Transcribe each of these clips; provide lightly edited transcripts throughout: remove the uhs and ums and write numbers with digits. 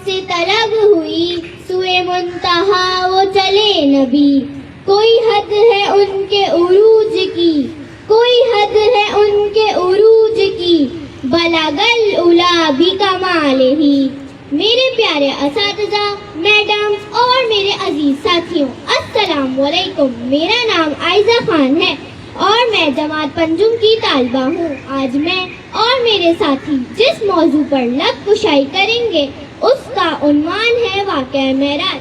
سے طلب ہوئی سوئے منتہا وہ چلے نبی. کوئی حد ہے ان کے عروج کی, کوئی حد ہے ان کے عروج کی, بلغ العلا بکمال ہی. میرے پیارے اساتذہ, میڈم اور میرے عزیز ساتھیوں, السلام علیکم. میرا نام عائزہ خان ہے اور میں جماعت پنجم کی طالبہ ہوں. آج میں اور میرے ساتھی جس موضوع پر لب کشائی کریں گے اس کا عنوان ہے واقعہ معراج.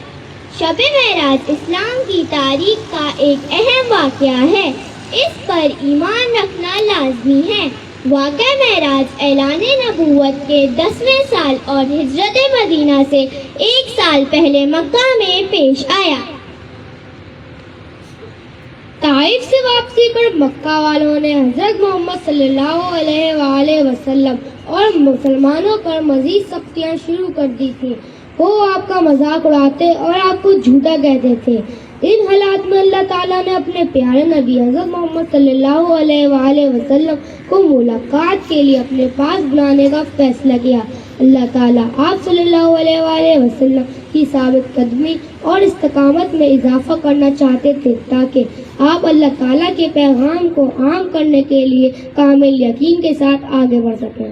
شب معراج اسلام کی تاریخ کا ایک اہم واقعہ ہے. اس پر ایمان رکھنا لازمی ہے. واقعہ معراج اعلان نبوت کے 10ویں سال اور ہجرت مدینہ سے 1 سال پہلے مکہ میں پیش آیا. طائف سے واپسی پر مکہ والوں نے حضرت محمد صلی اللہ علیہ وآلہ وسلم اور مسلمانوں پر مزید سختیاں شروع کر دی تھیں. وہ آپ کا مذاق اڑاتے اور آپ کو جھوٹا کہتے تھے. ان حالات میں اللہ تعالیٰ نے اپنے پیارے نبی حضرت محمد صلی اللہ علیہ وآلہ وسلم کو ملاقات کے لیے اپنے پاس بلانے کا فیصلہ کیا. اللہ تعالیٰ آپ صلی اللہ علیہ وآلہ وسلم کی ثابت قدمی اور استقامت میں اضافہ کرنا چاہتے تھے تاکہ آپ اللہ تعالیٰ کے پیغام کو عام کرنے کے لیے کامل یقین کے ساتھ آگے بڑھ سکیں.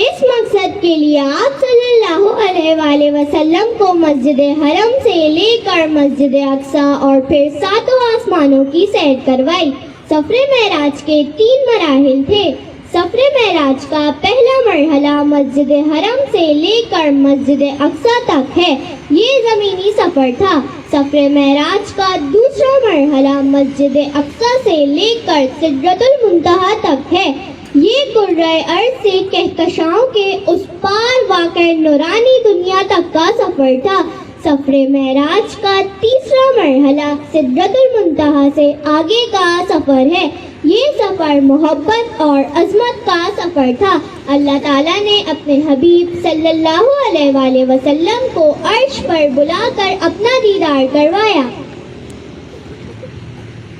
اس مقصد کے لیے آپ صلی اللہ علیہ وآلہ وسلم کو مسجد حرم سے لے کر مسجد اقصی اور پھر 7 آسمانوں کی سیر کروائی. سفر معراج کے 3 مراحل تھے. سفر معراج کا پہلا مرحلہ مسجد حرم سے لے کر مسجد اقصی تک ہے. یہ زمینی سفر تھا. سفر معراج کا دوسرا مرحلہ مسجد اقصی سے لے کر سدرۃ المنتہا تک ہے. یہ کرۂ ارض سے کہکشاؤں کے اس پار واقع نورانی دنیا تک کا سفر تھا. سفر معراج کا تیسرا مرحلہ سدرۃ المنتہا سے آگے کا سفر ہے. یہ سفر محبت اور عظمت کا سفر تھا. اللہ تعالیٰ نے اپنے حبیب صلی اللہ علیہ وآلہ وسلم کو عرش پر بلا کر اپنا دیدار کروایا.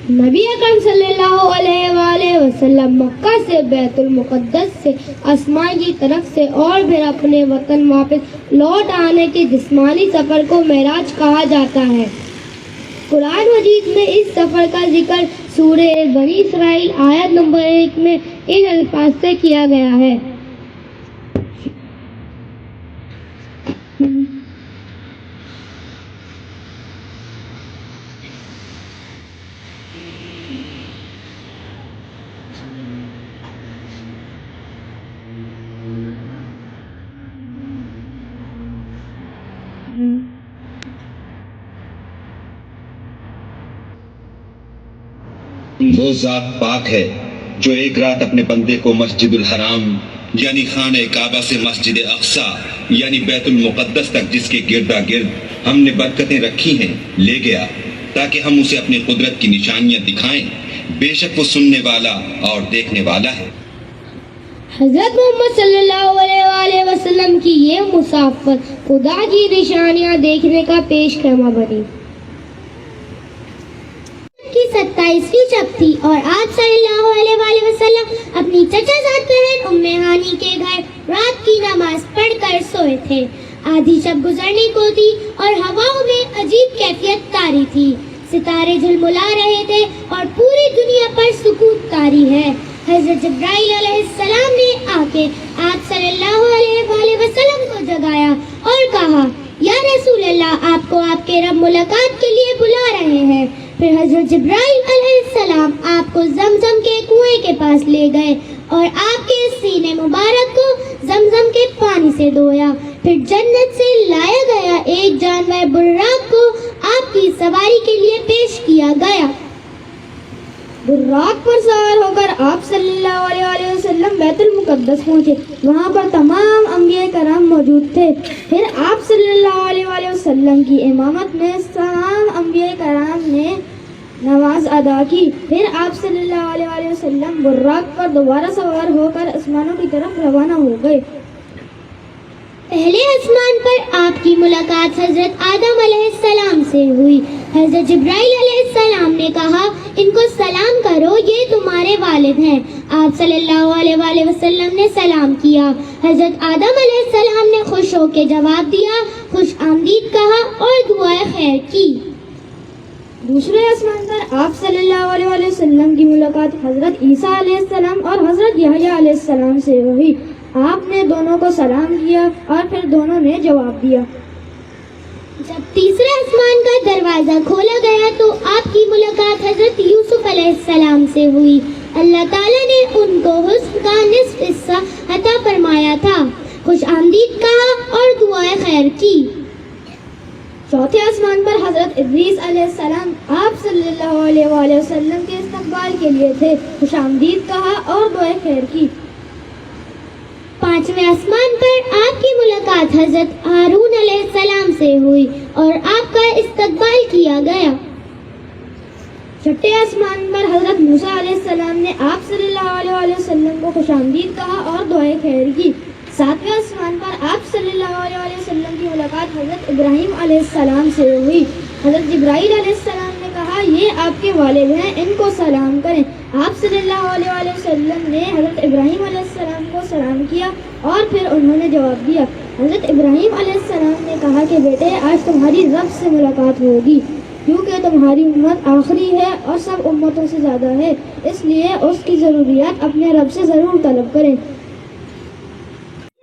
نبی اکرم صلی اللہ علیہ وآلہ وسلم مکہ سے بیت المقدس سے آسمان کی طرف سے اور پھر اپنے وطن واپس لوٹ آنے کے جسمانی سفر کو معراج کہا جاتا ہے. قرآن مجید میں اس سفر کا ذکر سورہ بنی اسرائیل آیت نمبر 1 میں ان الفاظ سے کیا گیا ہے. وہ ذات پاک ہے جو ایک رات اپنے بندے کو مسجد الحرام یعنی خانہ کعبہ سے مسجد اقصی یعنی بیت المقدس تک جس کے گردا گرد ہم نے برکتیں رکھی ہیں لے گیا تاکہ ہم اسے اپنی قدرت کی نشانیاں دکھائیں. بے شک وہ سننے والا اور دیکھنے والا ہے. حضرت محمد صلی اللہ علیہ وآلہ وسلم کی یہ مسافت خدا کی نشانیاں دیکھنے کا پیش خیمہ بنی. کی 27ویں شب تھی اور آپ صلی اللہ علیہ وآلہ وسلم اپنی چچا زاد بہن ام ہانی کے گھر رات کی نماز پڑھ کر سوئے تھے. آدھی شب گزرنے کو تھی اور ہواؤں میں عجیب کیفیت طاری تھی. ستارے جھلملا رہے تھے اور پوری دنیا پر سکوت طاری ہے. حضرت جبرائیل علیہ السلام نے آ کے آپ صلی اللہ علیہ وآلہ وسلم کو جگایا اور کہا, یا رسول اللہ, آپ کو آپ کے رب ملاقات کے لیے بلا رہے ہیں. پھر حضرت جبرائیل علیہ السلام آپ کو زمزم کے کنویں کے پاس لے گئے اور آپ کے سینے مبارک کو زمزم کے پانی سے دھویا. پھر جنت سے لایا گیا ایک جانور براق کو آپ کی سواری کے لیے پیش کیا گیا. براق پر سوار ہو کر آپ صلی اللہ علیہ وآلہ وسلم بیت المقدس پہنچے. وہاں پر تمام انبیاء کرام موجود تھے. پھر آپ صلی اللہ علیہ وآلہ وسلم کی امامت میں تمام انبیاء کرام نے نماز ادا کی. پھر آپ صلی اللہ علیہ وآلہ وسلم براق پر دوبارہ سوار ہو کر آسمانوں کی طرف روانہ ہو گئے. پہلے آسمان پر آپ کی ملاقات حضرت آدم علیہ السلام سے ہوئی. حضرت جبرائیل علیہ السلام نے کہا ان کو سلام کرو، یہ تمہارے والد ہیں. آپ صلی اللہ علیہ وآلہ وسلم نے سلام کیا. حضرت آدم علیہ السلام نے خوش ہو کے جواب دیا، خوش آمدید کہا اور دعائے خیر کی. دوسرے آسمان پر آپ صلی اللہ علیہ وآلہ وسلم کی ملاقات حضرت عیسیٰ علیہ السلام اور حضرت یحییٰ علیہ السلام سے ہوئی. آپ نے دونوں کو سلام کیا اور پھر دونوں نے جواب دیا. جب تیسرے آسمان کا دروازہ کھولا گیا تو آپ کی ملاقات حضرت یوسف علیہ السلام سے ہوئی. اللہ تعالیٰ نے ان کو حسن کا نصف حصہ عطا فرمایا تھا. خوش آمدید کہا اور دعائے خیر کی. چوتھے آسمان پر حضرت ادریس علیہ السلام آپ صلی اللہ علیہ وآلہ وسلم کے استقبال کے لیے تھے. خوش آمدید کہا اور دعائے خیر کی. پانچویں آسمان پر آپ کی ملاقات حضرت ہارون علیہ السلام سے ہوئی اور آپ کا استقبال کیا گیا. چھٹے آسمان پر حضرت موسیٰ علیہ السلام نے آپ صلی اللہ علیہ وآلہ وسلم کو خوش آمدید کہا اور دعائے خیر کی. ساتویں آسمان پر آپ صلی اللہ علیہ وآلہ وسلم کی ملاقات حضرت ابراہیم علیہ السلام سے ہوئی. حضرت جبرائیل علیہ السلام نے کہا یہ آپ کے والد ہیں، ان کو سلام کریں. آپ صلی اللہ علیہ وآلہ وسلم نے حضرت ابراہیم علیہ السلام کو سلام کیا اور پھر انہوں نے جواب دیا. حضرت ابراہیم علیہ السلام نے کہا کہ بیٹے آج تمہاری رب سے ملاقات ہوگی کیونکہ تمہاری امت آخری ہے اور سب امتوں سے زیادہ ہے، اس لیے اس کی ضروریات اپنے رب سے ضرور طلب کریں.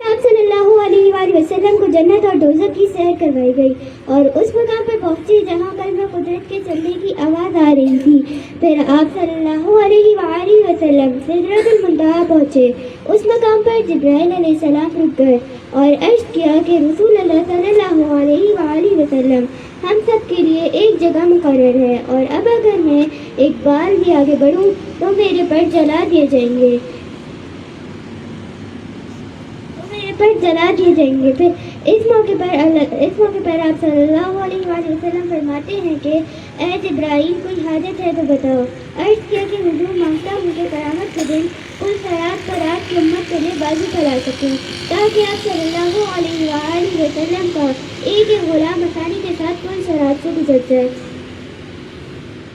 آپ صلی اللہ علیہ وآلہ وسلم کو جنت اور دوزخ کی سیر کروائی گئی اور اس مقام پر پہنچے جہاں قلب و قدرت کے چلنے کی آواز آ رہی تھی. پھر آپ صلی اللہ علیہ وآلہ وسلم سدرۃ المنتہا پہنچے. اس مقام پر جبرائیل علیہ السلام رک گئے اور عرض کیا کہ رسول اللہ صلی اللہ علیہ وآلہ وسلم ہم سب کے لیے ایک جگہ مقرر ہے اور اب اگر میں ایک بار بھی آگے بڑھوں تو میرے پر جلا دیے جائیں گے. پھر اس موقع پر آپ صلی اللہ علیہ وآلہ وسلم فرماتے ہیں کہ اے جبرائیل کوئی حاجت ہے تو بتاؤ. عرض کیا کہ حضور مانگتا ہوں کہ قیامت کے دن کل خیرات پر آپ کی امت کے لیے بازو پھیلا سکیں تاکہ آپ صلی اللہ علیہ وآلہ وسلم کا ایک غلام آسانی کے ساتھ کل صراط سے گزر جائے.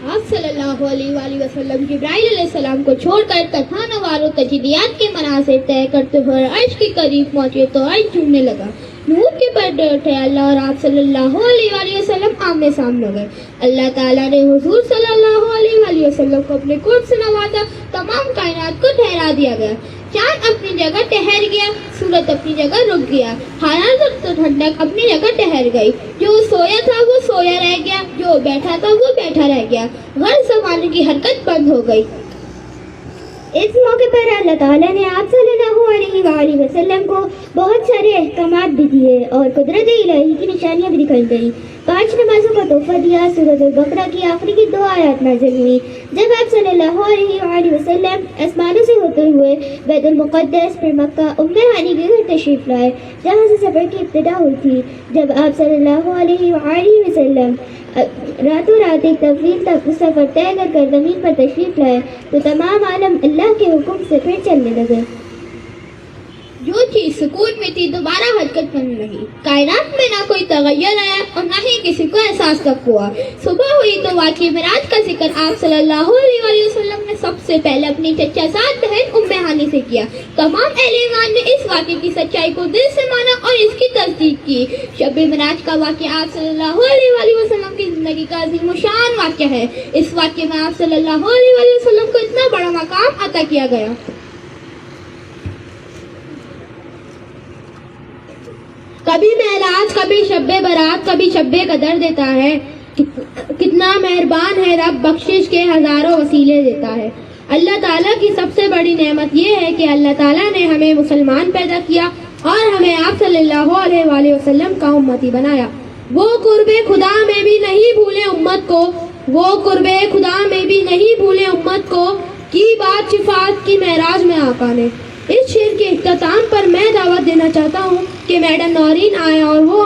آپ صلی اللہ علیہ وآلہ وسلم جبرائیل علیہ السلام کو چھوڑ کر ترخان و تجدیات کے مناظر طے کرتے ہوئے عرش کے قریب پہنچے تو عرش جھومنے لگا. نور کے پردے اٹھے. اللہ اور آپ صلی اللہ علیہ وآلہ وسلم آمنے سامنے ہو گئے. اللہ تعالیٰ نے حضور صلی اللہ علیہ وآلہ وسلم کو اپنے قرب سے نوازا. تمام کائنات کو ٹھہرا دیا گیا. چاند اپنی جگہ ٹھہر گیا، سورج اپنی جگہ رک گیا، حرارت و ٹھنڈک اپنی جگہ ٹھہر گئی. جو سویا تھا وہ سویا رہ گیا، جو بیٹھا تھا وہ بیٹھا رہ گیا. غرض زمانے کی حرکت بند ہو گئی. اس موقع پر اللہ تعالیٰ نے آپ صلی اللہ علیہ وآلہ وسلم کو بہت سارے احکامات بھی دیے اور قدرت الہی کی نشانیاں بھی دکھائی گئی. 5 نمازوں کا تحفہ دیا. سورۃ البقرہ کی آخری کی 2 آیات نازل ہوئی. جب آپ صلی اللہ علیہ وآلہ وسلم آسمانوں سے ہوتے ہوئے بیت المقدس پھر مکہ ام ہانی کے گھر تشریف لائے جہاں سے سفر کی ابتدا ہوئی تھی. جب آپ صلی اللہ علیہ وآلہ وسلم راتوں رات ایک طویل سفر طے کر کر زمین پر تشریف لائے تو تمام عالم اللہ کے حکم سے پھر چلنے لگے. جو چیز سکون میں تھی دوبارہ حرکت کرنے لگی. کائنات میں نہ کوئی تغیر آیا اور نہ ہی کسی کو احساس تک ہوا. صبح ہوئی تو واقعی معراج کا ذکر آپ صلی اللہ علیہ وآلہ وسلم نے سب سے پہلے اپنی چچا زاد بہن ام ہانی سے کیا. تمام اہل ایمان نے اس واقعے کی سچائی کو دل سے مانا اور اس کی تصدیق کی. شب معراج کا واقعہ آپ صلی اللہ علیہ وآلہ وسلم کی زندگی کا عظیم الشان واقعہ ہے. اس واقعے میں آپ صلی اللہ علیہ وآلہ وسلم کو اتنا بڑا مقام عطا کیا گیا. کبھی معراج، کبھی شب برات، کبھی شب قدر دیتا ہے. کتنا مہربان ہے رب، بخشش کے ہزاروں وسیلے دیتا ہے. اللہ تعالیٰ کی سب سے بڑی نعمت یہ ہے کہ اللہ تعالیٰ نے ہمیں مسلمان پیدا کیا اور ہمیں آپ صلی اللہ علیہ وآلہ وسلم کا امتی بنایا. وہ قرب خدا میں بھی نہیں بھولے امت کو، وہ قرب خدا میں بھی نہیں بھولے امت کو کی بات شفاعت کی معراج میں آقا نے. اس شعر کے اختتام پر میں دعوت دینا چاہتا ہوں کہ میڈم نورین آئے اور وہ